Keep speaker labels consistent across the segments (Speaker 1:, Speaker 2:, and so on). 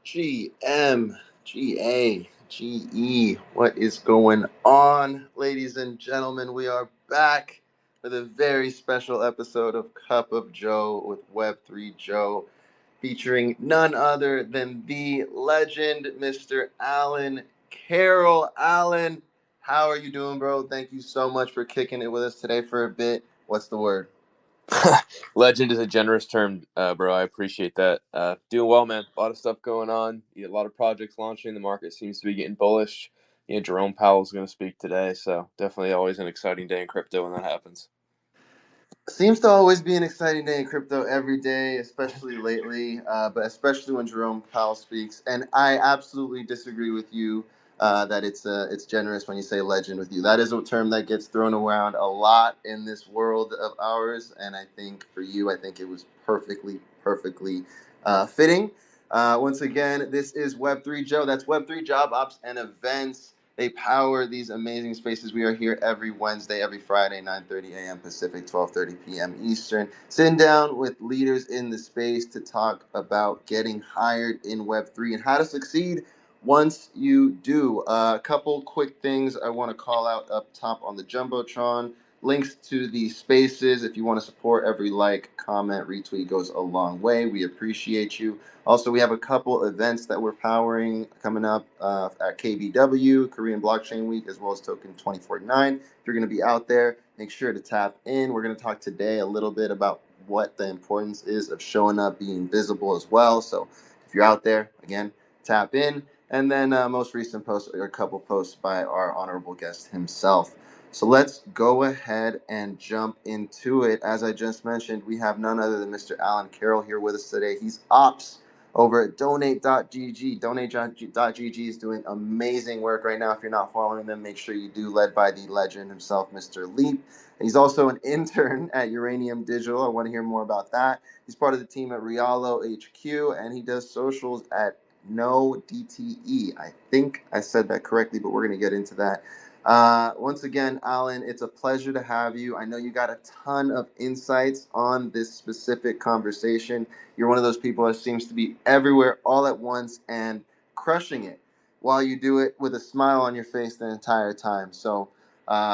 Speaker 1: GM, GA, GE. What is going on, ladies and gentlemen? We are back with a very special episode of Cup of Joe with Web3Joe, featuring none other than the legend, Mr. Alan Carroll. Alan, how are you doing, bro? Thank you so much for kicking it with us today for a bit. What's the word?
Speaker 2: Legend is a generous term, bro. I appreciate that. Doing well, man. A lot of stuff going on. A lot of projects launching. The market seems to be getting bullish. Jerome Powell's going to speak today, so definitely always an exciting day in crypto when that happens.
Speaker 1: Seems to always be an exciting day in crypto every day, especially lately, but especially when Jerome Powell speaks. And I absolutely disagree with you that it's generous when you say legend with you. That is a term that gets thrown around a lot in this world of ours, and I think for you, I think it was perfectly fitting. Once again, this is Web3 Joe. That's Web3 Job Ops and Events. They power these amazing spaces. We are here every Wednesday, every Friday, 9:30 a.m. Pacific, 12:30 p.m. Eastern, sitting down with leaders in the space to talk about getting hired in Web3 and how to succeed once you do. A couple quick things I want to call out up top on the Jumbotron. Links to the spaces. If you want to support, every like, comment, retweet goes a long way. We appreciate you. Also, we have a couple events that we're powering coming up at KBW, Korean Blockchain Week, as well as Token 2049. If you're going to be out there, make sure to tap in. We're going to talk today a little bit about what the importance is of showing up, being visible as well. So if you're out there, again, tap in. And then most recent post, or a couple posts by our honorable guest himself. So let's go ahead and jump into it. As I just mentioned, we have none other than Mr. Alan Carroll here with us today. He's ops over at donate.gg. Donate.gg is doing amazing work right now. If you're not following them, make sure you do, led by the legend himself, Mr. Leap. And he's also an intern at Uranium Digital. I want to hear more about that. He's part of the team at Rialo HQ, and he does socials at No DTE. I think I said that correctly, but we're going to get into that. Once again, Alan, it's a pleasure to have you. I know you got a ton of insights on this specific conversation. You're one of those people that seems to be everywhere all at once and crushing it while you do it with a smile on your face the entire time. So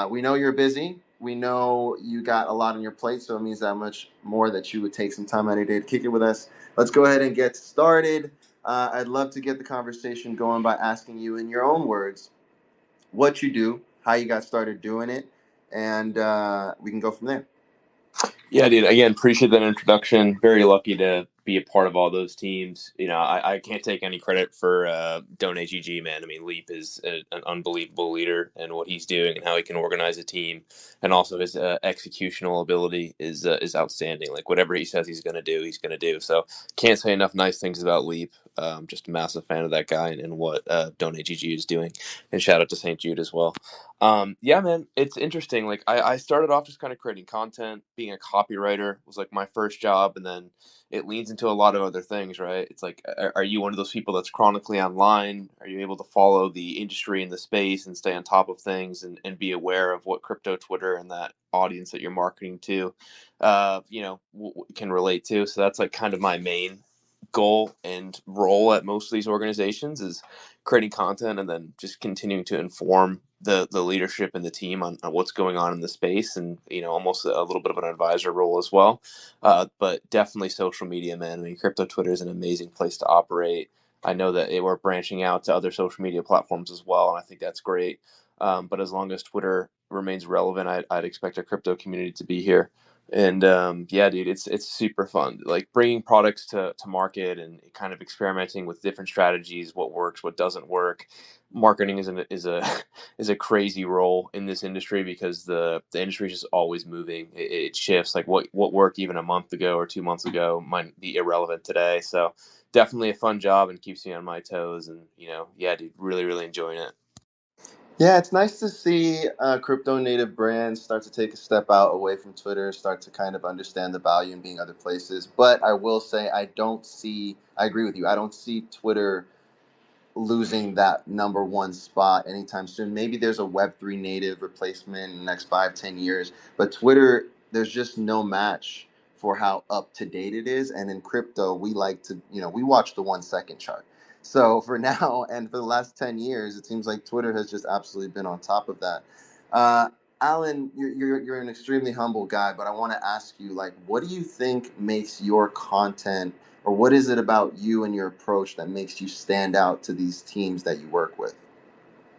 Speaker 1: we know you're busy. We know you got a lot on your plate, so it means that much more that you would take some time out of your day to kick it with us. Let's go ahead and get started. I'd love to get the conversation going by asking you in your own words what you do, how you got started doing it, and we can go from there.
Speaker 2: Yeah, dude. Again, appreciate that introduction. Very lucky to be a part of all those teams. I can't take any credit for Donate GG, man. I mean, Leap is an unbelievable leader, and what he's doing and how he can organize a team, and also his executional ability is outstanding. Like whatever he says he's going to do, he's going to do. So can't say enough nice things about Leap. Just a massive fan of that guy and what Donate GG is doing. And shout out to St. Jude as well. Yeah, man, it's interesting. Like I started off just kind of creating content, being a copywriter was like my first job, and then it leans into a lot of other things, right? It's like, are you one of those people that's chronically online? Are you able to follow the industry and the space and stay on top of things and be aware of what crypto Twitter and that audience that you're marketing to, can relate to? So that's like kind of my main goal and role at most of these organizations is creating content and then just continuing to inform the leadership and the team on what's going on in the space, and almost a little bit of an advisor role as well, but definitely social media, man. I mean, crypto Twitter is an amazing place to operate. I know that we're branching out to other social media platforms as well, and I think that's great. But as long as Twitter remains relevant, I'd expect a crypto community to be here. And yeah, dude, it's super fun. Like bringing products to market and kind of experimenting with different strategies, what works, what doesn't work. Marketing is a crazy role in this industry because the industry is just always moving. It shifts. Like what worked even a month ago or 2 months ago might be irrelevant today. So definitely a fun job and keeps me on my toes. And yeah, dude, really enjoying it.
Speaker 1: Yeah, it's nice to see crypto native brands start to take a step out away from Twitter, start to kind of understand the value in being other places. But I will say, I agree with you. I don't see Twitter losing that number one spot anytime soon. Maybe there's a Web3 native replacement in the next 5, 10 years, but Twitter, there's just no match for how up to date it is. And in crypto, we like to, we watch the 1 second chart. So for now and for the last 10 years, it seems like Twitter has just absolutely been on top of that. Uh, Alan, you're an extremely humble guy, but I want to ask you, like, what do you think makes your content, or what is it about you and your approach that makes you stand out to these teams that you work with?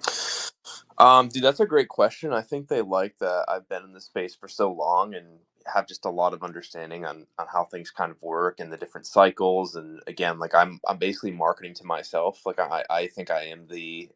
Speaker 2: Dude, that's a great question. I think they like that I've been in this space for so long and have just a lot of understanding on how things kind of work and the different cycles. And again, like I'm basically marketing to myself. Like I think I am the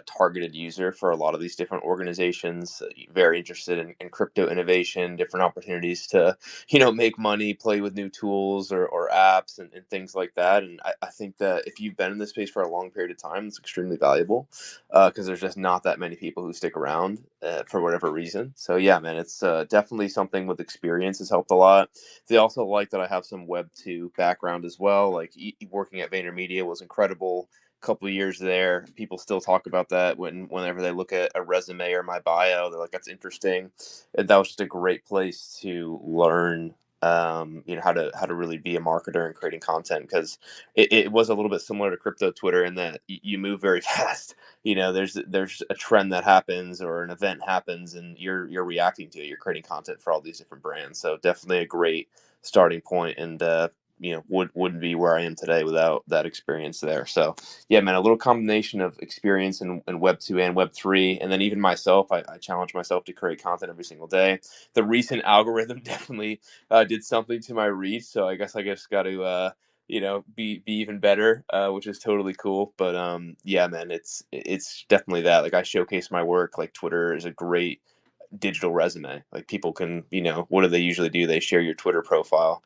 Speaker 2: targeted user for a lot of these different organizations. Very interested in crypto innovation, different opportunities to make money, play with new tools or apps and things like that. And I think that if you've been in this space for a long period of time, it's extremely valuable because there's just not that many people who stick around for whatever reason. So yeah, man, it's definitely something with experience has helped a lot. They also like that I have some Web 2 background as well. Like working at VaynerMedia was incredible. Couple of years there, people still talk about that whenever they look at a resume or my bio. They're like, "That's interesting." And that was just a great place to learn. How to really be a marketer and creating content because it was a little bit similar to crypto Twitter in that you move very fast. There's a trend that happens or an event happens and you're reacting to it. You're creating content for all these different brands, so definitely a great starting point. And wouldn't be where I am today without that experience there. So yeah, man, a little combination of experience in Web 2 and Web 3, and then even myself, I challenge myself to create content every single day. The recent algorithm definitely did something to my reach, so I guess got to be even better, which is totally cool. But yeah, man, it's definitely that. Like I showcase my work. Like Twitter is a great digital resume. Like people can, what do they usually do? They share your Twitter profile.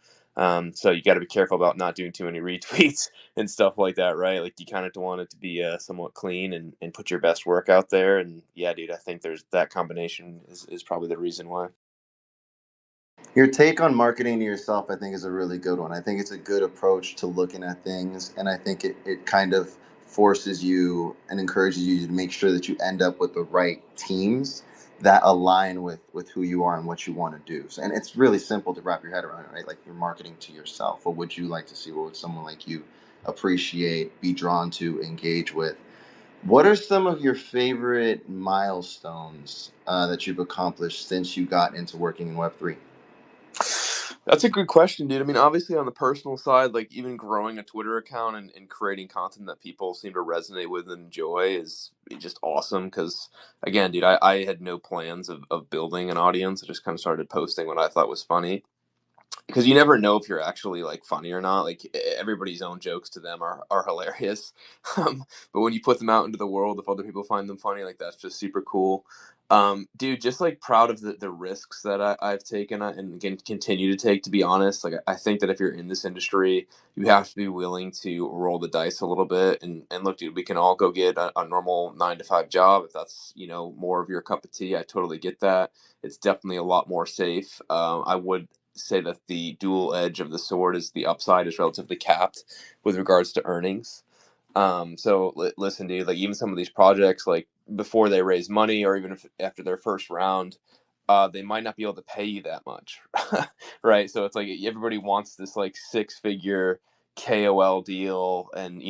Speaker 2: So you got to be careful about not doing too many retweets and stuff like that, right? Like you kind of want it to be somewhat clean and put your best work out there. And yeah, dude, I think there's that combination is probably the reason why.
Speaker 1: Your take on marketing to yourself, I think, is a really good one. I think it's a good approach to looking at things. And I think it kind of forces you and encourages you to make sure that you end up with the right teams that align with who you are and what you want to do. So, and it's really simple to wrap your head around, right? Like you're marketing to yourself. What would you like to see? What would someone like you appreciate, be drawn to, engage with? What are some of your favorite milestones that you've accomplished since you got into working in Web3?
Speaker 2: That's a good question, dude. I mean, obviously on the personal side, like even growing a Twitter account and creating content that people seem to resonate with and enjoy is just awesome. Because again, dude, I had no plans of building an audience. I just kind of started posting what I thought was funny because you never know if you're actually like funny or not. Like everybody's own jokes to them are hilarious, but when you put them out into the world, if other people find them funny, like that's just super cool. Dude, just like proud of the risks that I've taken and again continue to take. To be honest, like I think that if you're in this industry, you have to be willing to roll the dice a little bit. And look, dude, we can all go get a normal 9 to 5 job if that's more of your cup of tea. I totally get that. It's definitely a lot more safe. I would say that the dual edge of the sword is the upside is relatively capped with regards to earnings. So listen, dude, like even some of these projects, like before they raise money or even if after their first round, they might not be able to pay you that much, right? So it's like everybody wants this like 6 figure KOL deal, and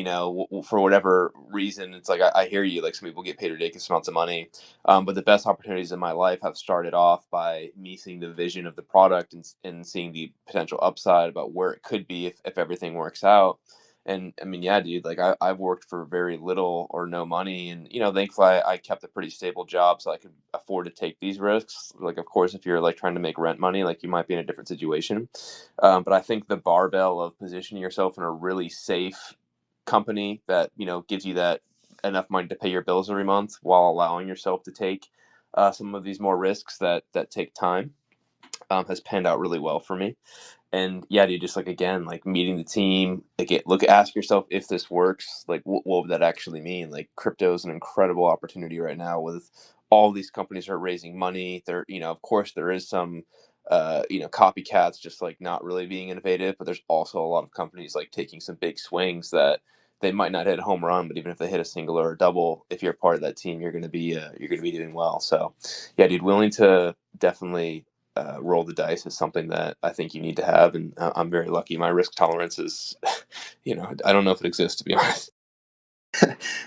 Speaker 2: for whatever reason, it's like I hear you. Like some people get paid ridiculous amounts of money, but the best opportunities in my life have started off by me seeing the vision of the product and seeing the potential upside about where it could be if everything works out. And I mean, yeah, dude, like I've worked for very little or no money. And, thankfully I kept a pretty stable job so I could afford to take these risks. Like, of course, if you're like trying to make rent money, like you might be in a different situation. But I think the barbell of positioning yourself in a really safe company that, gives you that enough money to pay your bills every month while allowing yourself to take some of these more risks that take time has panned out really well for me. And yeah, dude, just like again, like meeting the team, like ask yourself if this works. Like, what would that actually mean? Like, crypto is an incredible opportunity right now with all these companies are raising money. There, of course, there is some, copycats just like not really being innovative, but there's also a lot of companies like taking some big swings that they might not hit a home run, but even if they hit a single or a double, if you're part of that team, you're gonna be doing well. So, yeah, dude, willing to definitely roll the dice is something that I think you need to have, and I'm very lucky. My risk tolerance is, I don't know if it exists to be honest.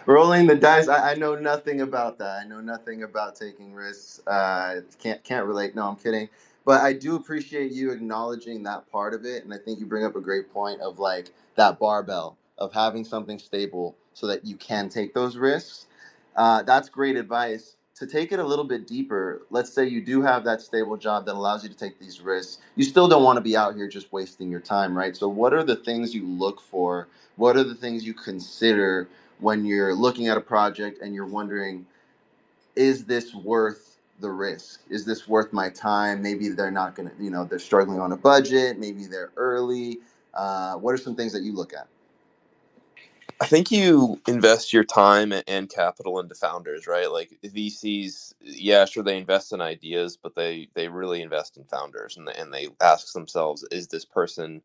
Speaker 1: Rolling the dice. I know nothing about that. I know nothing about taking risks. Can't relate. No, I'm kidding. But I do appreciate you acknowledging that part of it, and I think you bring up a great point of like that barbell of having something stable so that you can take those risks. That's great advice. To take it a little bit deeper, let's say you do have that stable job that allows you to take these risks. You still don't want to be out here just wasting your time, right? So, what are the things you look for? What are the things you consider when you're looking at a project and you're wondering, is this worth the risk? Is this worth my time? Maybe they're not going to, they're struggling on a budget. Maybe they're early. What are some things that you look at?
Speaker 2: I think you invest your time and capital into founders, right? Like VCs, yeah, sure they invest in ideas, but they really invest in founders, and they ask themselves, is this person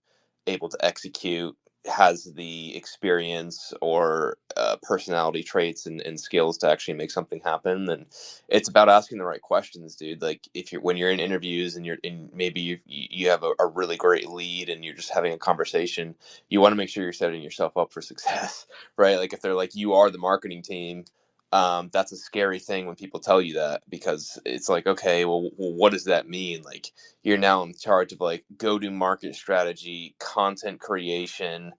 Speaker 2: able to execute? Has the experience or personality traits and skills to actually make something happen? And it's about asking the right questions, dude. Like if you're when you're in interviews and you're in, maybe you have a really great lead and you're just having a conversation, you want to make sure you're setting yourself up for success. Right? Like if they're like, you are the marketing team, that's a scary thing when people tell you that, because it's like, okay, well, what does that mean? Like you're now in charge of like go to market strategy, content creation,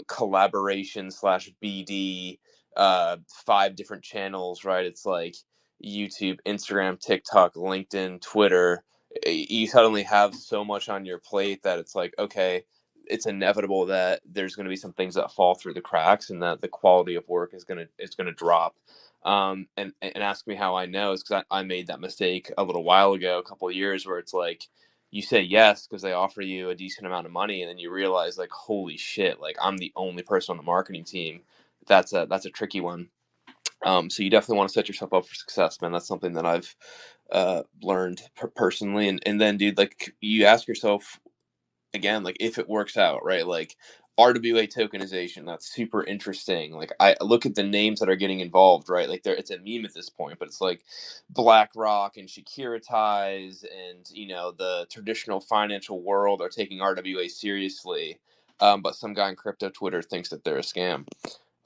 Speaker 2: collaboration slash BD, 5 different channels, right? It's like YouTube, Instagram, TikTok, LinkedIn, Twitter. You suddenly have so much on your plate that it's like, okay, it's inevitable that there's going to be some things that fall through the cracks and that the quality of work is going to drop. And ask me how I know is because I made that mistake a little while ago, a couple of years, where it's like you say yes because they offer you a decent amount of money, and then you realize like, holy shit, like I'm the only person on the marketing team. That's a tricky one. So you definitely want to set yourself up for success, man. That's something that I've learned personally. And then, dude, like you ask yourself again, like if it works out, right? Like RWA tokenization, that's super interesting. Like I look at the names that are getting involved, right? Like it's a meme at this point, but it's like BlackRock and Securitize and the traditional financial world are taking RWA seriously. But some guy in crypto Twitter thinks that they're a scam.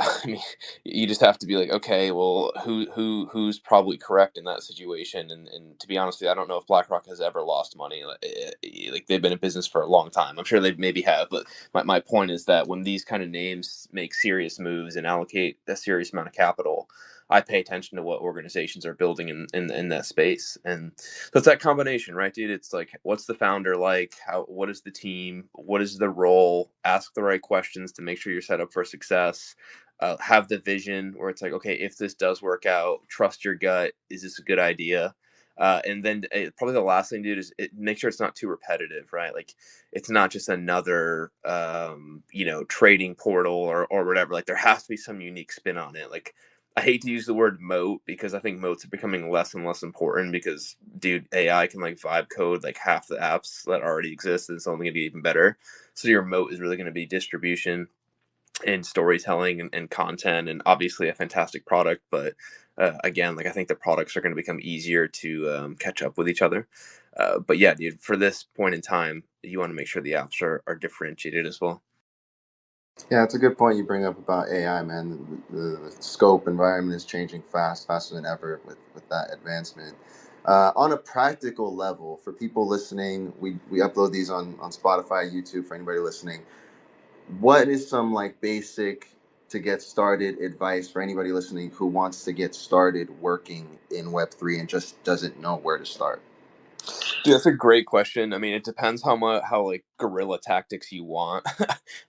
Speaker 2: I mean, you just have to be like, okay, well, who's probably correct in that situation? And to be honest with you, I don't know if BlackRock has ever lost money. Like they've been in business for a long time. I'm sure they maybe have, but my point is that when these kind of names make serious moves and allocate a serious amount of capital, I pay attention to what organizations are building in that space. And so it's that combination, right, dude? It's like, what's the founder like? What is the team? What is the role? Ask the right questions to make sure you're set up for success. Have the vision where it's like, okay, if this does work out, trust your gut. Is this a good idea? And then probably the last thing, dude, is make sure it's not too repetitive, right? Like it's not just another, trading portal or whatever. Like there has to be some unique spin on it. Like I hate to use the word moat because I think moats are becoming less and less important because, dude, AI can like vibe code like half the apps that already exist, and it's only going to get even better. So your moat is really going to be distribution and storytelling and content, and obviously a fantastic product. But again, like I think the products are going to become easier to catch up with each other. But yeah, dude, for this point in time, you want to make sure the apps are differentiated as well.
Speaker 1: Yeah, it's a good point you bring up about AI, man. The scope environment is changing faster than ever with that advancement. On a practical level, for people listening, we upload these on Spotify, YouTube, for anybody listening. What is some like basic to get started advice for anybody listening who wants to get started working in Web3 and just doesn't know where to start?
Speaker 2: Dude, that's a great question. I mean, it depends how like guerrilla tactics you want.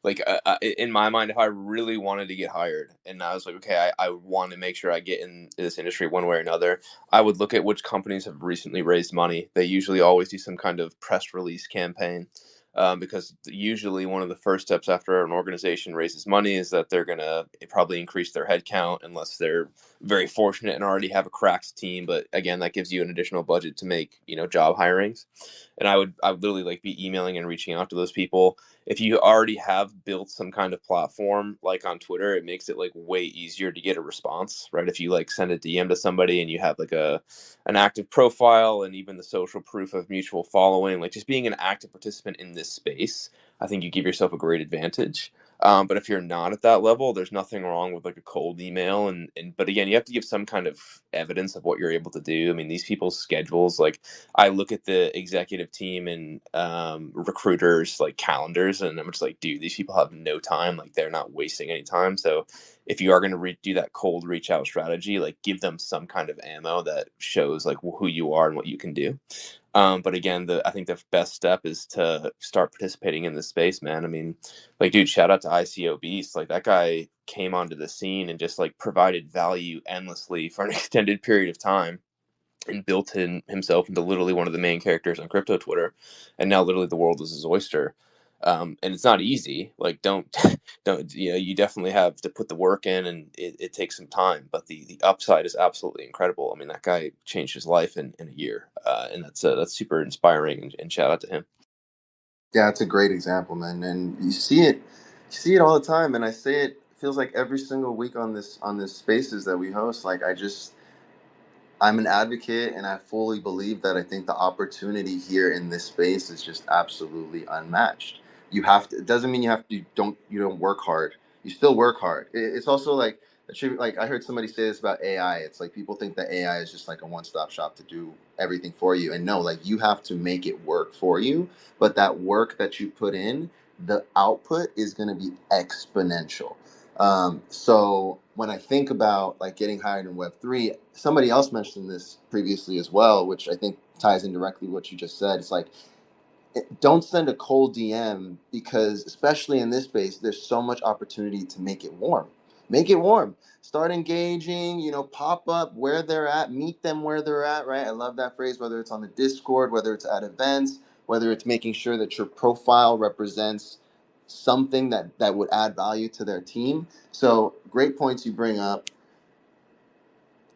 Speaker 2: Like in my mind, if I really wanted to get hired and I was like, okay, I want to make sure I get in this industry one way or another, I would look at which companies have recently raised money. They usually always do some kind of press release campaign. Because usually one of the first steps after an organization raises money is that they're gonna probably increase their headcount unless they're very fortunate and already have a cracked team. But again, that gives you an additional budget to make job hirings. And I would literally like be emailing and reaching out to those people. If you already have built some kind of platform like on Twitter, it makes it like way easier to get a response, right? If you like send a DM to somebody and you have like an active profile and even the social proof of mutual following, like just being an active participant in this space, I think you give yourself a great advantage. But if you're not at that level, there's nothing wrong with like a cold email. And but again, you have to give some kind of evidence of what you're able to do. I mean, these people's schedules, like I look at the executive team and recruiters like calendars, and I'm just like, dude, these people have no time. Like they're not wasting any time. So if you are going to do that cold reach out strategy, like give them some kind of ammo that shows like who you are and what you can do. But again, I think the best step is to start participating in this space, man. I mean, like, dude, shout out to ICO Beast. Like that guy came onto the scene and just like provided value endlessly for an extended period of time and built himself into literally one of the main characters on crypto Twitter, and now literally the world is his oyster. And it's not easy. Like, don't don't you definitely have to put the work in, and it takes some time. But the upside is absolutely incredible. I mean, that guy changed his life in a year, and that's super inspiring. And shout out to him.
Speaker 1: Yeah, it's a great example, man, and you see it all the time. And I say it feels like every single week on this spaces that we host. Like I'm an advocate, and I fully believe that I think the opportunity here in this space is just absolutely unmatched. You have to. It doesn't mean you don't work hard. You still work hard. It's also like like I heard somebody say this about AI. It's like people think that AI is just like a one stop shop to do everything for you, and no, like you have to make it work for you. But that work that you put in, the output is going to be exponential. So when I think about like getting hired in Web3, somebody else mentioned this previously as well, which I think ties in directly with what you just said. It's like don't send a cold DM because, especially in this space, there's so much opportunity to make it warm. Make it warm. Start engaging, pop up where they're at, meet them where they're at, right? I love that phrase, whether it's on the Discord, whether it's at events, whether it's making sure that your profile represents something that would add value to their team. So, great points you bring up.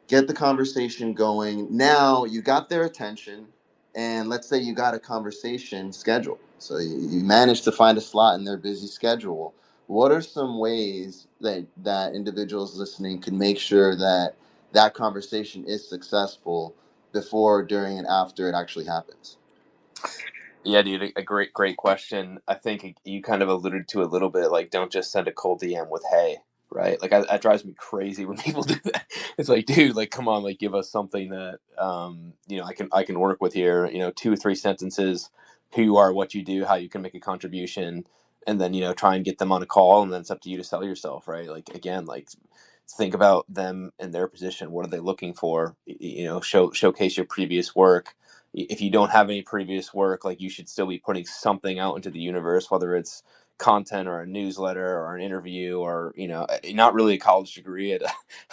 Speaker 1: Get the conversation going. Now you got their attention, and let's say you got a conversation scheduled. So you managed to find a slot in their busy schedule. What are some ways that individuals listening can make sure that that conversation is successful before, during, and after it actually happens?
Speaker 2: Yeah, dude, a great question. I think you kind of alluded to a little bit, like don't just send a cold DM with "Hey," right? Like that drives me crazy when people do that. It's like, dude, like come on, like give us something that I can work with here. 2 or 3 sentences, who you are, what you do, how you can make a contribution, and then try and get them on a call, and then it's up to you to sell yourself, right? Like again, like think about them in their position. What are they looking for? Showcase your previous work. If you don't have any previous work, like you should still be putting something out into the universe, whether it's content or a newsletter or an interview or not really a college degree. I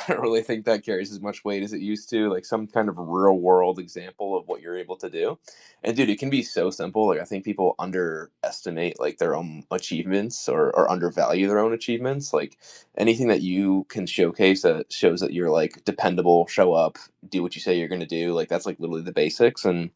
Speaker 2: don't really think that carries as much weight as it used to. Like some kind of real world example of what you're able to do. And dude, it can be so simple. Like I think people underestimate like their own achievements or undervalue their own achievements. Like anything that you can showcase that shows that you're like dependable, show up, do what you say you're going to do, like that's like literally the basics. And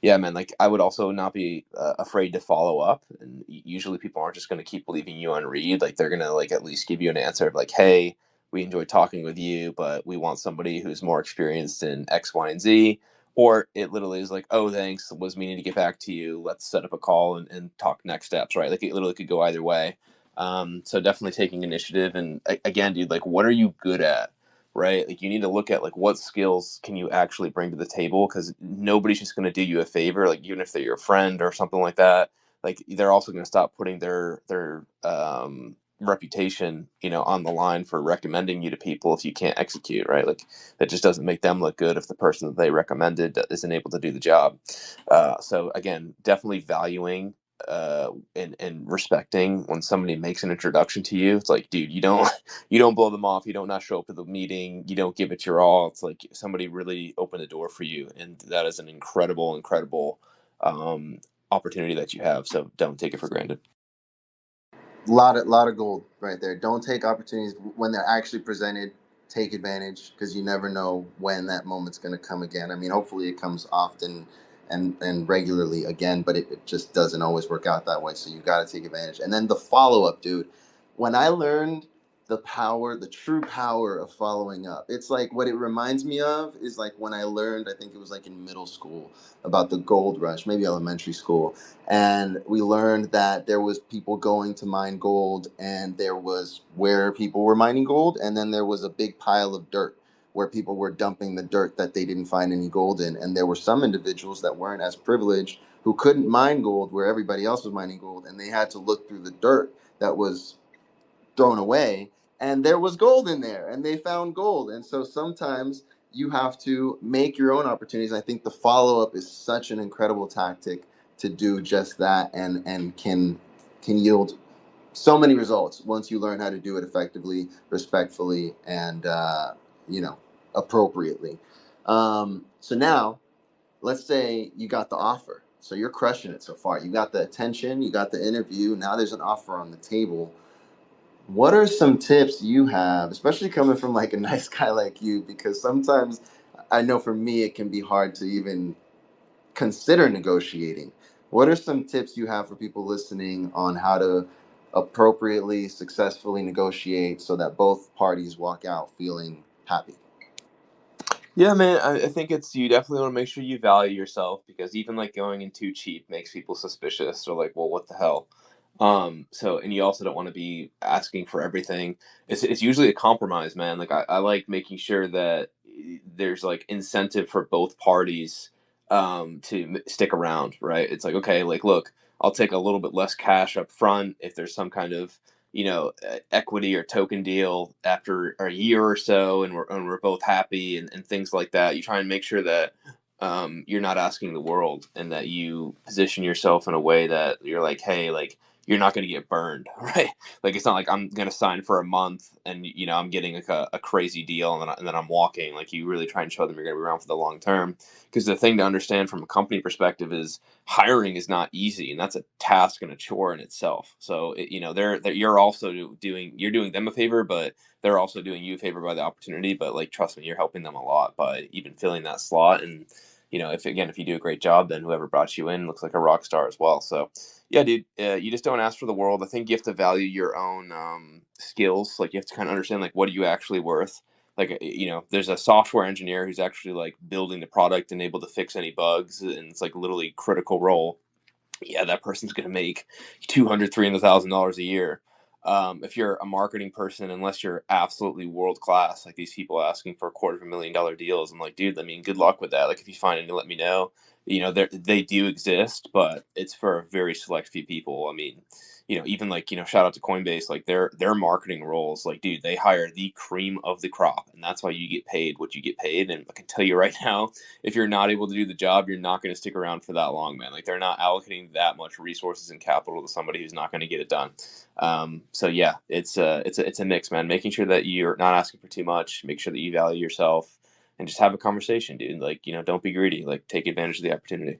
Speaker 2: yeah, man, like I would also not be afraid to follow up, and usually people aren't just going to keep leaving you on read. Like they're going to like at least give you an answer of like, hey, we enjoyed talking with you, but we want somebody who's more experienced in X, Y, and Z. Or it literally is like, oh, thanks, was meaning to get back to you, let's set up a call and talk next steps, right? Like it literally could go either way. So definitely taking initiative. And again, dude, like what are you good at? Right? Like you need to look at like what skills can you actually bring to the table, because nobody's just going to do you a favor. Like even if they're your friend or something like that, like they're also going to stop putting their reputation, on the line for recommending you to people if you can't execute, right? Like that just doesn't make them look good if the person that they recommended isn't able to do the job. So again, definitely valuing and respecting when somebody makes an introduction to you. It's like, dude, you don't blow them off, you don't not show up to the meeting, you don't give it your all. It's like somebody really opened the door for you, and that is an incredible um, opportunity that you have. So don't take it for granted.
Speaker 1: Lot of gold right there. Don't take opportunities when they're actually presented. Take advantage because you never know when that moment's going to come again. I mean, hopefully it comes often and regularly again, but it just doesn't always work out that way. So you got to take advantage. And then the follow up, dude. When I learned the power, the true power of following up. It's like what it reminds me of is like when I learned, I think it was like in middle school, about the gold rush, maybe elementary school. And we learned that there was people going to mine gold, and there was where people were mining gold, and then there was a big pile of dirt where people were dumping the dirt that they didn't find any gold in. And there were some individuals that weren't as privileged who couldn't mine gold where everybody else was mining gold, and they had to look through the dirt that was thrown away, and there was gold in there, and they found gold. And so sometimes you have to make your own opportunities. I think the follow up is such an incredible tactic to do just that, and can yield so many results once you learn how to do it effectively, respectfully, and you know appropriately. So now let's say you got the offer, so you're crushing it so far. You got the attention, you got the interview, now there's an offer on the table. What are some tips you have, especially coming from like a nice guy like you? Because sometimes I know for me it can be hard to even consider negotiating. What are some tips you have for people listening on how to appropriately, successfully negotiate so that both parties walk out feeling happy?
Speaker 2: Yeah, man, I think it's you definitely want to make sure you value yourself because even like going in too cheap makes people suspicious or like, well, what the hell? So and you also don't want to be asking for everything. It's usually a compromise, man. Like I like making sure that there's like incentive for both parties to stick around, right? It's like, okay, like look, I'll take a little bit less cash up front if there's some kind of equity or token deal after a year or so, and we're both happy and things like that. You try and make sure that you're not asking the world, and that you position yourself in a way that you're like, hey, like you're not going to get burned, right? Like it's not like I'm going to sign for a month and I'm getting like a crazy deal and then I'm walking. Like you really try and show them you're going to be around for the long term. Because the thing to understand from a company perspective is hiring is not easy, and that's a task and a chore in itself. So they're you're also doing them a favor, but they're also doing you a favor by the opportunity. But like trust me, you're helping them a lot by even filling that slot. And if you do a great job, then whoever brought you in looks like a rock star as well. So yeah, dude, you just don't ask for the world. I think you have to value your own skills. Like you have to kind of understand like what are you actually worth. Like there's a software engineer who's actually like building the product and able to fix any bugs, and it's like literally critical role. Yeah, that person's going to make $200,000-$300,000 a year. If you're a marketing person, unless you're absolutely world class, like these people asking for $250,000 deals, I'm like, dude, I mean, good luck with that. Like, if you find any, let me know. They do exist, but it's for a very select few people. I mean, even like shout out to Coinbase, like their marketing roles, like, dude, they hire the cream of the crop, and that's why you get paid what you get paid. And I can tell you right now, if you're not able to do the job, you're not going to stick around for that long, man. Like they're not allocating that much resources and capital to somebody who's not going to get it done. So yeah, it's a mix, man. Making sure that you're not asking for too much, make sure that you value yourself, and just have a conversation, dude. Like don't be greedy. Like take advantage of the opportunity.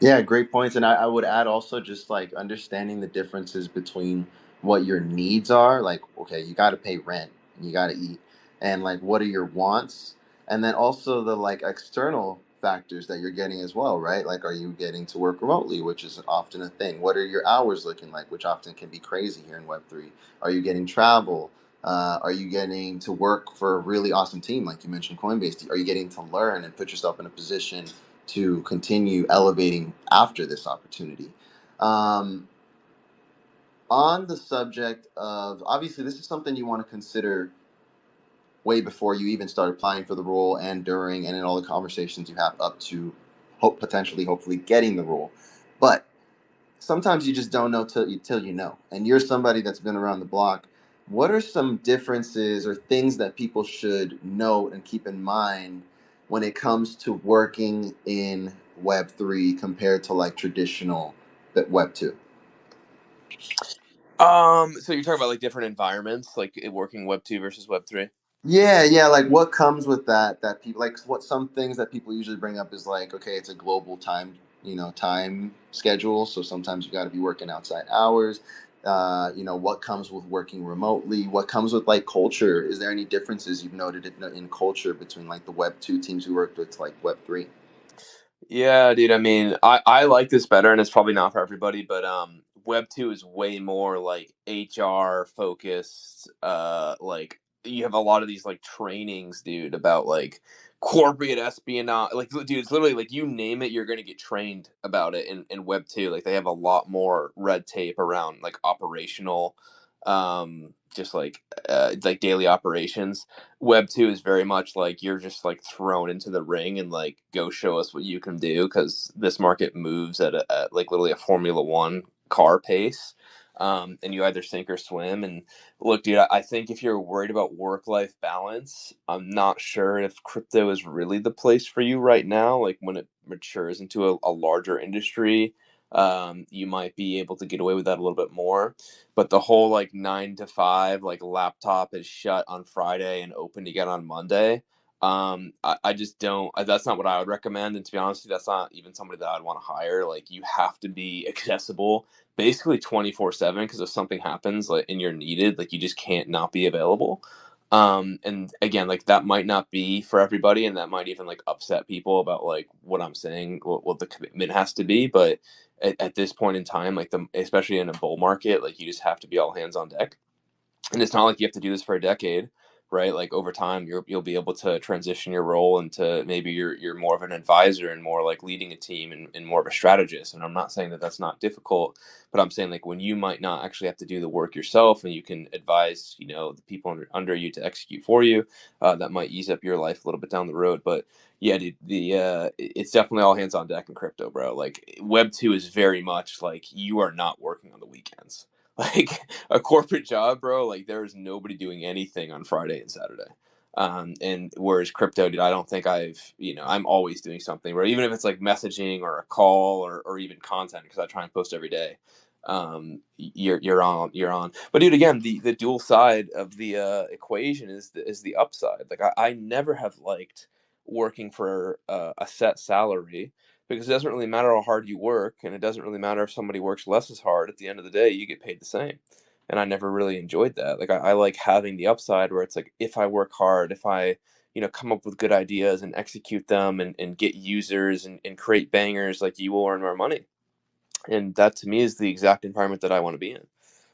Speaker 1: Yeah, great points. And I would add also just like understanding the differences between what your needs are. Like, okay, you got to pay rent and you got to eat. And like, what are your wants? And then also the like external factors that you're getting as well, right? Like, are you getting to work remotely, which is often a thing? What are your hours looking like, which often can be crazy here in Web3? Are you getting travel? Are you getting to work for a really awesome team, like you mentioned, Coinbase? Are you getting to learn and put yourself in a position to continue elevating after this opportunity? Um, on the subject of, obviously, this is something you want to consider way before you even start applying for the role, and during, and in all the conversations you have up to potentially, hopefully, getting the role. But sometimes you just don't know till you know. And you're somebody that's been around the block. What are some differences or things that people should note and keep in mind when it comes to working in Web3 compared to like traditional Web2?
Speaker 2: So you're talking about like different environments, like working Web 2 versus Web 3.
Speaker 1: Yeah, yeah. Like, what comes with that? That people like what some things that people usually bring up is like, okay, it's a global time, time schedule. So sometimes you got to be working outside hours. What comes with working remotely? What comes with like culture? Is there any differences you've noted in culture between like the Web 2 teams who worked with like Web 3?
Speaker 2: Yeah, dude. I mean, I like this better, and it's probably not for everybody. But Web 2 is way more like HR focused. Like you have a lot of these like trainings, dude, about like corporate espionage. Like, dude, it's literally like you name it, you're gonna get trained about it in Web 2. Like they have a lot more red tape around like operational, just like daily operations. Web 2 is very much like you're just like thrown into the ring and like go show us what you can do, because this market moves at like literally a Formula One car pace. And you either sink or swim. And look, dude, I think if you're worried about work life balance, I'm not sure if crypto is really the place for you right now. Like when it matures into a larger industry, you might be able to get away with that a little bit more. But the whole like 9 to 5, like laptop is shut on Friday and open again on Monday. I just don't. That's not what I would recommend. And to be honest with you, that's not even somebody that I'd want to hire. Like you have to be accessible basically 24/7, because if something happens like and you're needed, like you just can't not be available. And again, like that might not be for everybody, and that might even like upset people about like what I'm saying, what the commitment has to be. But at this point in time, like especially in a bull market, like you just have to be all hands on deck. And it's not like you have to do this for a decade, right? Like over time you'll be able to transition your role into maybe you're more of an advisor and more like leading a team, and more of a strategist. And I'm not saying that that's not difficult, but I'm saying like when you might not actually have to do the work yourself and you can advise, the people under you to execute for you, that might ease up your life a little bit down the road. But yeah, dude, it's definitely all hands on deck in crypto, bro. Like Web 2 is very much like you are not working on the weekends. Like a corporate job, bro, like there's nobody doing anything on Friday and Saturday. And whereas crypto, dude, I don't think I'm always doing something, where even if it's like messaging or a call, or even content, because I try and post every day. You're on. But dude, again, the dual side of the equation is the upside. Like I never have liked working for a set salary, because it doesn't really matter how hard you work, and it doesn't really matter if somebody works less as hard. At the end of the day, you get paid the same. And I never really enjoyed that. Like I like having the upside, where it's like if I work hard, if I come up with good ideas and execute them, and get users, and create bangers, like you will earn more money. And that to me is the exact environment that I want to be in.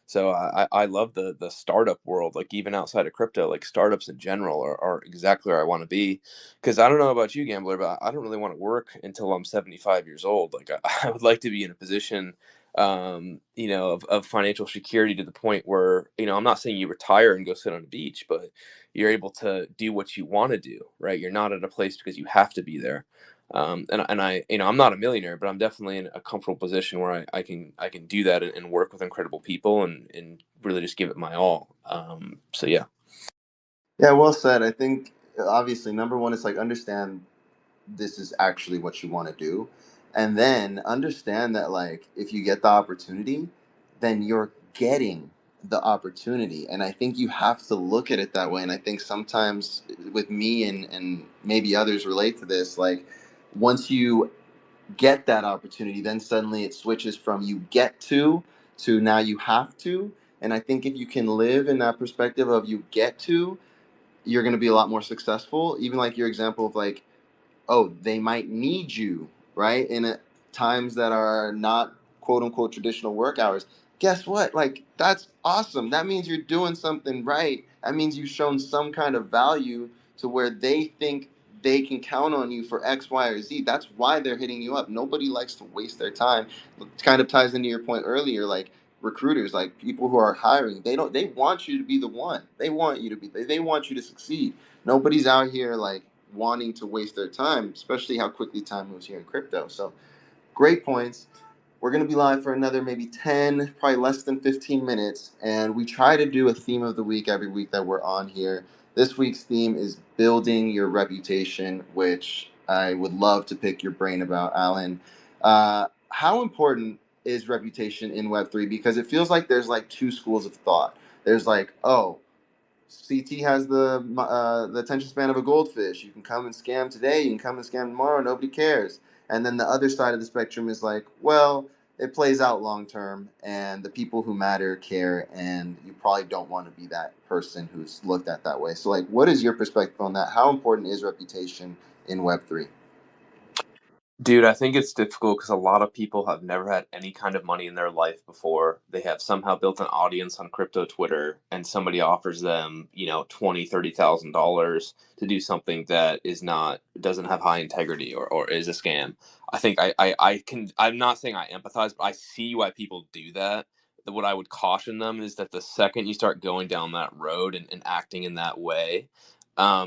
Speaker 2: So I love the startup world, like even outside of crypto, like startups in general are exactly where I want to be. Because I don't know about you, gambler, but I don't really want to work until I'm 75 years old. Like I would like to be in a position, of financial security, to the point where, I'm not saying you retire and go sit on a beach, but you're able to do what you want to do, right? You're not at a place because you have to be there. And I, I'm not a millionaire, but I'm definitely in a comfortable position where I can do that, and work with incredible people, and really just give it my all. So yeah.
Speaker 1: Yeah, well said. I think obviously number one is like understand this is actually what you want to do, and then understand that like if you get the opportunity, then you're getting the opportunity. And I think you have to look at it that way. And I think sometimes with me and maybe others relate to this, like once you get that opportunity, then suddenly it switches from you get to now you have to. And I think if you can live in that perspective of you get to, you're going to be a lot more successful. Even like your example of like, oh, they might need you, right? In times that are not quote unquote traditional work hours. Guess what? Like, that's awesome. That means you're doing something right. That means you've shown some kind of value to where they think they can count on you for X, Y, or Z. That's why they're hitting you up. Nobody likes to waste their time. It kind of ties into your point earlier, like recruiters, like people who are hiring, they want you to be the one. They want you to be they want you to succeed. Nobody's out here like wanting to waste their time, especially how quickly time moves here in crypto. So great points. We're going to be live for another maybe 10, probably less than 15 minutes. And we try to do a theme of the week every week that we're on here. This week's theme is building your reputation, which I would love to pick your brain about, Alan. How important is reputation in Web3? Because it feels like there's like two schools of thought. There's like, oh, CT has the attention span of a goldfish. You can come and scam today, you can come and scam tomorrow, nobody cares. And then the other side of the spectrum is like, well, it plays out long term, and the people who matter care, and you probably don't want to be that person who's looked at that way. So, like, what is your perspective on that? How important is reputation in Web 3?
Speaker 2: Dude, I think it's difficult because a lot of people have never had any kind of money in their life before. They have somehow built an audience on crypto Twitter, and somebody offers them, $20,000, $30,000 to do something that doesn't have high integrity or is a scam. I think I'm not saying I empathize, but I see why people do that. What I would caution them is that the second you start going down that road and acting in that way,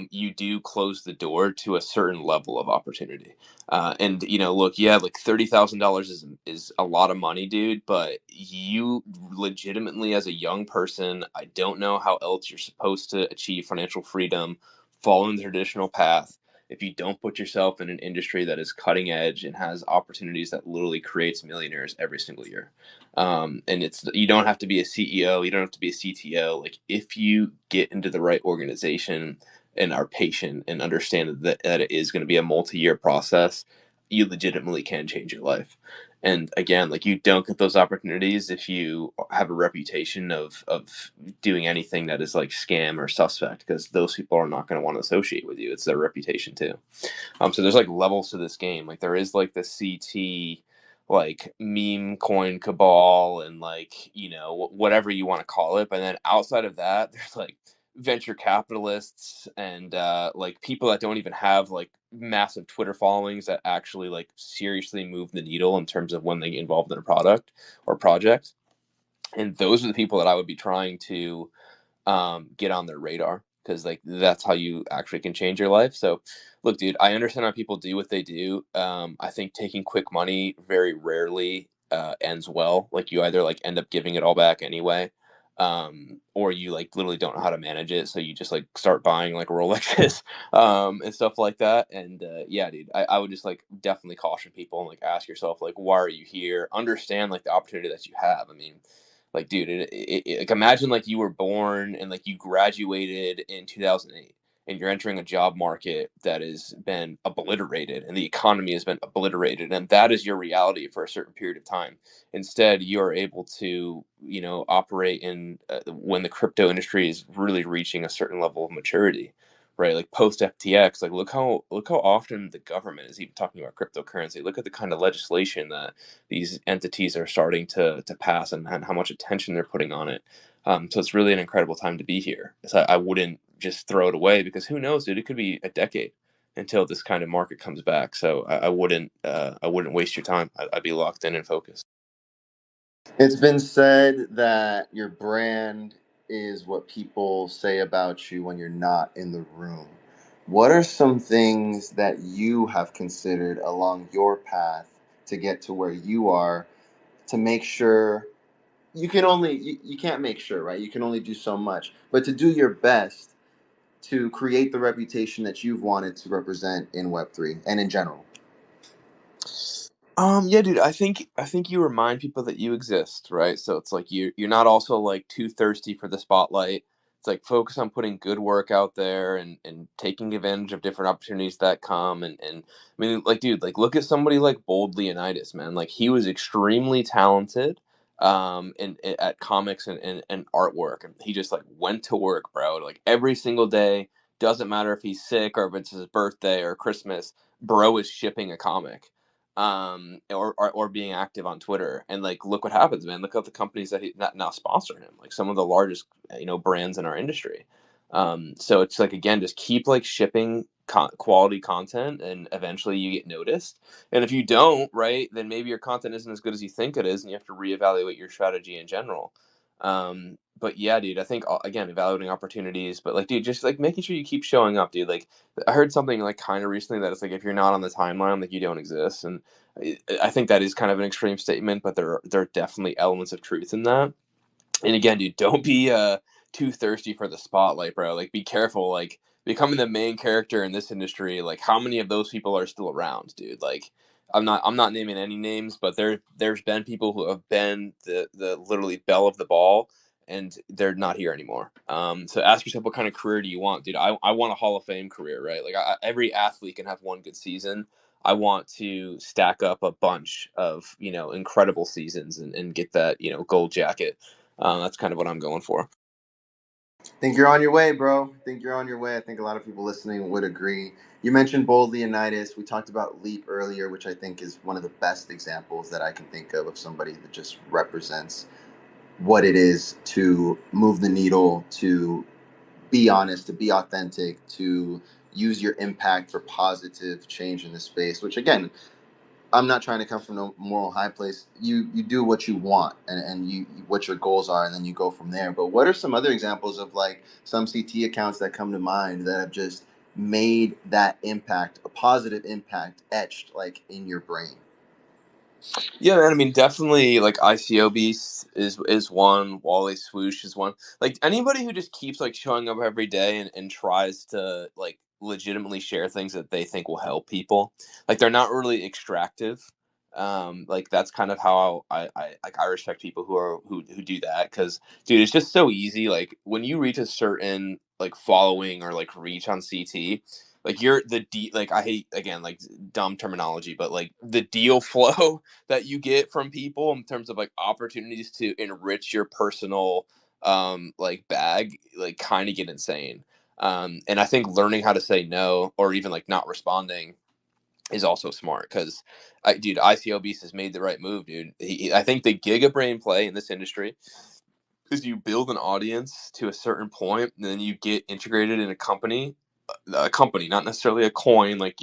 Speaker 2: you do close the door to a certain level of opportunity. And look, yeah, like $30,000 is a lot of money, dude. But you legitimately, as a young person, I don't know how else you're supposed to achieve financial freedom, following the traditional path, if you don't put yourself in an industry that is cutting edge and has opportunities that literally creates millionaires every single year. And you don't have to be a CEO, you don't have to be a CTO. Like if you get into the right organization and are patient and understand that it is going to be a multi-year process, you legitimately can change your life. And again, like you don't get those opportunities if you have a reputation of doing anything that is like scam or suspect, because those people are not going to want to associate with you. It's their reputation too. So there's like levels to this game. Like there is like the CT, like meme coin cabal, and like whatever you want to call it. But then outside of that, there's like venture capitalists and like people that don't even have like massive Twitter followings that actually like seriously move the needle in terms of when they get involved in a product or project. And those are the people that I would be trying to get on their radar, because like that's how you actually can change your life. So, look, dude, I understand how people do what they do. I think taking quick money very rarely ends well. Like you either like end up giving it all back anyway, or you like literally don't know how to manage it, so you just like start buying like Rolexes and stuff like that. And yeah, dude, I would just like definitely caution people and like ask yourself like, why are you here? Understand like the opportunity that you have. I mean, like, dude, like imagine like you were born and like you graduated in 2008, and you're entering a job market that has been obliterated and the economy has been obliterated, and that is your reality for a certain period of time. Instead, you're able to, operate in when the crypto industry is really reaching a certain level of maturity, right? Like post FTX, like look how often the government is even talking about cryptocurrency. Look at the kind of legislation that these entities are starting to pass, and how much attention they're putting on it. So it's really an incredible time to be here. So I wouldn't just throw it away, because who knows, dude? It could be a decade until this kind of market comes back. So I wouldn't waste your time. I'd be locked in and focused.
Speaker 1: It's been said that your brand is what people say about you when you're not in the room. What are some things that you have considered along your path to get to where you are, to make sure you can't make sure, right? You can only do so much, but to do your best to create the reputation that you've wanted to represent in Web3 and in general?
Speaker 2: Yeah, dude, I think you remind people that you exist, right? So it's like you're not also like too thirsty for the spotlight. It's like focus on putting good work out there, and taking advantage of different opportunities that come. And I mean, like, dude, like look at somebody like Bold Leonidas, man. Like he was extremely talented at comics and artwork, and he just like went to work, bro. Like every single day, doesn't matter if he's sick or if it's his birthday or Christmas, bro is shipping a comic, or being active on Twitter. And like look what happens, man. Look at the companies that now sponsor him, like some of the largest brands in our industry. So it's like, again, just keep like shipping quality content, and eventually you get noticed. And if you don't, right, then maybe your content isn't as good as you think it is, and you have to reevaluate your strategy in general. But yeah, dude, I think again, evaluating opportunities, but like, dude, just like making sure you keep showing up, dude. Like I heard something like kind of recently that it's like if you're not on the timeline, like you don't exist. And I think that is kind of an extreme statement, but there are definitely elements of truth in that. And again, dude, don't be too thirsty for the spotlight, bro. Like be careful. Like becoming the main character in this industry, like how many of those people are still around, dude? Like I'm not naming any names, but there's been people who have been the literally belle of the ball, and they're not here anymore. So ask yourself, what kind of career do you want, dude? I want a Hall of Fame career, right? Like every athlete can have one good season. I want to stack up a bunch of incredible seasons, and get that gold jacket. That's kind of what I'm going for.
Speaker 1: Think you're on your way, bro. Think you're on your way. I think a lot of people listening would agree. You mentioned Bold Leonidas. We talked about Leap earlier, which I think is one of the best examples that I can think of somebody that just represents what it is to move the needle, to be honest, to be authentic, to use your impact for positive change in the space, which again, I'm not trying to come from no moral high place. You do what you want and you what your goals are, and then you go from there. But what are some other examples of like some CT accounts that come to mind that have just made that impact, a positive impact, etched like in your brain?
Speaker 2: Yeah, man. I mean, definitely like ICO Beast is one. Wally Swoosh is one. Like anybody who just keeps like showing up every day and tries to like legitimately share things that they think will help people. Like they're not really extractive. Like that's kind of how I respect people who do that because dude, it's just so easy. Like when you reach a certain like following or like reach on CT, like you're like I hate again like dumb terminology, but like the deal flow that you get from people in terms of like opportunities to enrich your personal like bag like kind of get insane. And I think learning how to say no or even like not responding is also smart because dude, ICO Beast has made the right move, dude. I think the giga brain play in this industry is you build an audience to a certain point and then you get integrated in a company, not necessarily a coin. Like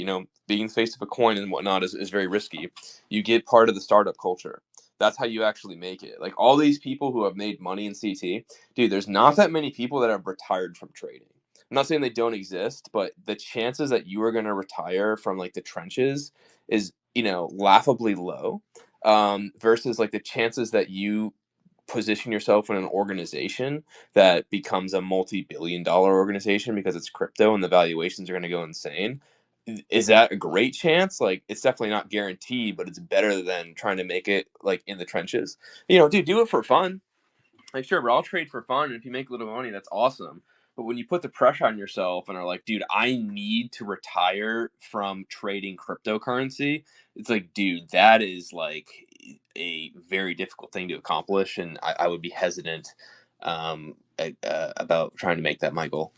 Speaker 2: being the face of a coin and whatnot is very risky. You get part of the startup culture. That's how you actually make it. Like all these people who have made money in CT, dude. There's not that many people that have retired from trading. I'm not saying they don't exist, but the chances that you are going to retire from like the trenches is laughably low. Versus like the chances that you position yourself in an organization that becomes a multi-billion-dollar organization because it's crypto and the valuations are going to go insane. Is that a great chance? Like it's definitely not guaranteed, but it's better than trying to make it like in the trenches. Dude, do it for fun. Like sure, bro, I'll trade for fun, and if you make a little money, that's awesome. But when you put the pressure on yourself and are like, dude, I need to retire from trading cryptocurrency, it's like, dude, that is like a very difficult thing to accomplish, and I would be hesitant about trying to make that my goal.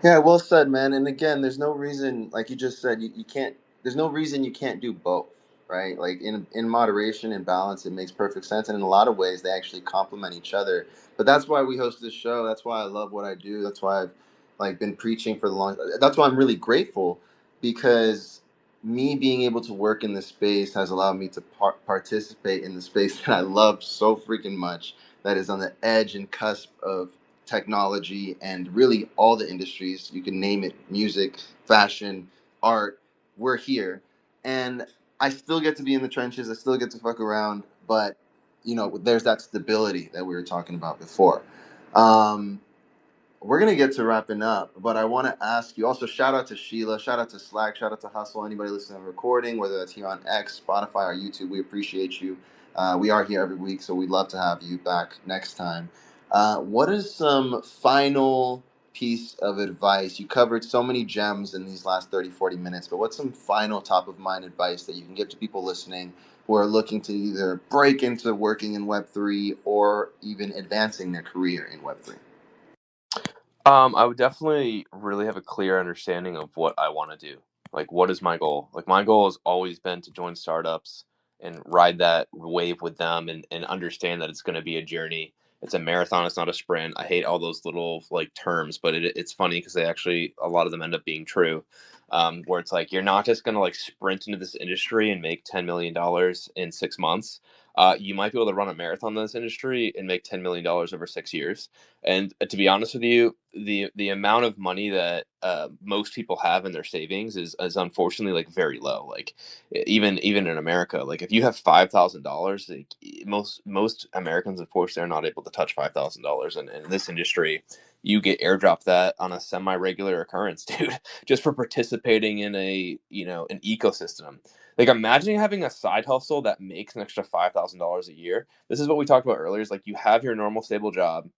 Speaker 1: Yeah, well said, man. And again, there's no reason, like you just said, you can't. There's no reason you can't do both, right? Like in moderation and balance, it makes perfect sense. And in a lot of ways, they actually complement each other. But that's why we host this show. That's why I love what I do. That's why I've like been preaching for the long. That's why I'm really grateful because me being able to work in this space has allowed me to participate in the space that I love so freaking much. That is on the edge and cusp of technology and really all the industries you can name it, music, fashion, art. We're here, and I still get to be in the trenches. I still get to fuck around, but there's that stability that we were talking about before. um, we're gonna get to wrapping up, but I want to ask you also. Shout out to Sheila, shout out to Slack, shout out to Hustle. Anybody listening to the recording, whether that's here on X, Spotify, or YouTube, we appreciate you. We are here every week, so we'd love to have you back next time. What is some final piece of advice? You covered so many gems in these last 30, 40 minutes, but what's some final top of mind advice that you can give to people listening who are looking to either break into working in Web3 or even advancing their career in Web3?
Speaker 2: I would definitely really have a clear understanding of what I want to do. Like, what is my goal? Like, my goal has always been to join startups and ride that wave with them and understand that it's going to be a journey. It's a marathon, it's not a sprint. I hate all those little like terms, but it's funny because they actually, a lot of them end up being true. Where it's like, you're not just going to like sprint into this industry and make $10 million in 6 months. You might be able to run a marathon in this industry and make $10 million over 6 years. And to be honest with you, the amount of money that most people have in their savings is unfortunately like very low. Like even in America, like if you have $5,000, like, most Americans unfortunately are not able to touch $5,000. And in this industry, you get airdropped that on a semi-regular occurrence, dude, just for participating in an ecosystem. Like imagine having a side hustle that makes an extra $5,000 a year. This is what we talked about earlier. Is like you have your normal stable job,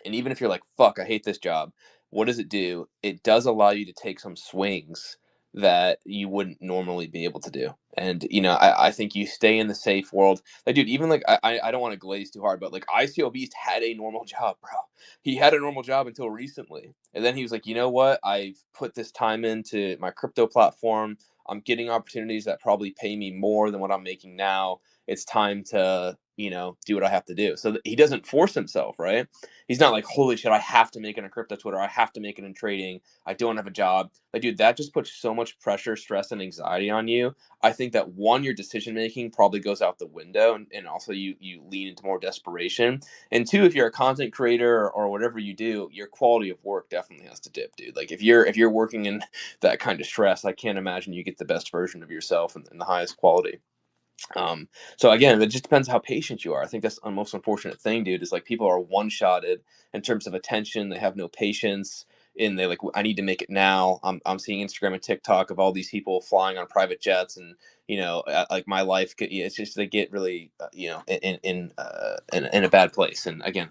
Speaker 2: and even if you're like, fuck, I hate this job, what does it do? It does allow you to take some swings that you wouldn't normally be able to do. And I think you stay in the safe world. Like, dude, even like I don't want to glaze too hard, but like ICO Beast had a normal job, bro. He had a normal job until recently, and then he was like, you know what? I've put this time into my crypto platform. I'm getting opportunities that probably pay me more than what I'm making now. It's time to do what I have to do. So he doesn't force himself, right? He's not like, holy shit, I have to make it in crypto Twitter. I have to make it in trading. I don't have a job. Like, dude, that just puts so much pressure, stress, and anxiety on you. I think that one, your decision making probably goes out the window, and also you lean into more desperation. And two, if you're a content creator or whatever you do, your quality of work definitely has to dip, dude. Like if you're working in that kind of stress, I can't imagine you get the best version of yourself and the highest quality. So again, it just depends how patient you are. I think that's the most unfortunate thing, dude, is like people are one-shotted in terms of attention. They have no patience, and they like, I need to make it now. I'm seeing Instagram and TikTok of all these people flying on private jets, and like my life, it's just they get really, in a bad place. And again,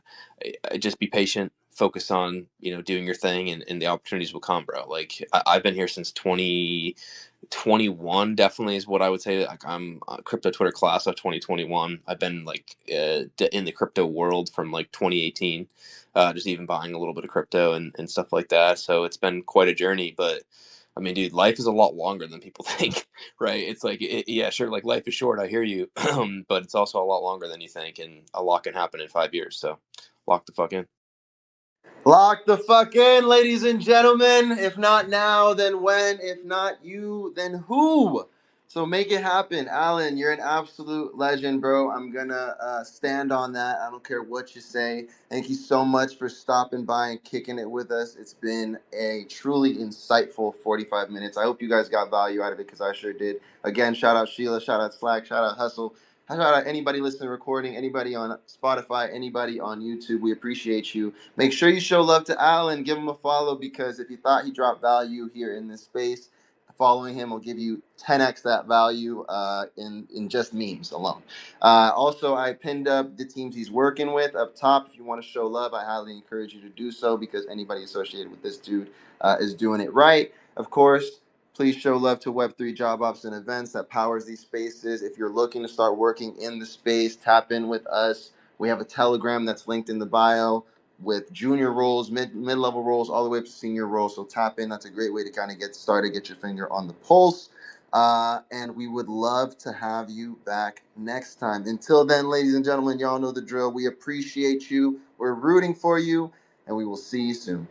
Speaker 2: just be patient, focus on doing your thing, and the opportunities will come, bro. Like I've been here since 2021 definitely is what I would say. Like I'm a crypto Twitter class of 2021. I've been like in the crypto world from like 2018, just even buying a little bit of crypto and stuff like that. So it's been quite a journey. But I mean, dude, life is a lot longer than people think, right? It's like, yeah, sure, like life is short. I hear you, but it's also a lot longer than you think, and a lot can happen in 5 years. So lock the fuck in.
Speaker 1: Lock the fuck in, ladies and gentlemen. If not now, then when? If not you, then who? So make it happen. Alan, you're an absolute legend, bro. I'm going to stand on that. I don't care what you say. Thank you so much for stopping by and kicking it with us. It's been a truly insightful 45 minutes. I hope you guys got value out of it because I sure did. Again, shout out Sheila, shout out Slack, shout out Hustle. Shout out anybody listening to recording, anybody on Spotify, anybody on YouTube. We appreciate you. Make sure you show love to Alan. Give him a follow because if you thought he dropped value here in this space, following him will give you 10x that value in just memes alone. Also, I pinned up the teams he's working with up top. If you want to show love, I highly encourage you to do so because anybody associated with this dude is doing it right. Of course, please show love to Web3 Job Ops and Events that powers these spaces. If you're looking to start working in the space, tap in with us. We have a Telegram that's linked in the bio with junior roles, mid-level roles, all the way up to senior roles. So tap in. That's a great way to kind of get started, get your finger on the pulse. And we would love to have you back next time. Until then, ladies and gentlemen, y'all know the drill. We appreciate you. We're rooting for you, and we will see you soon.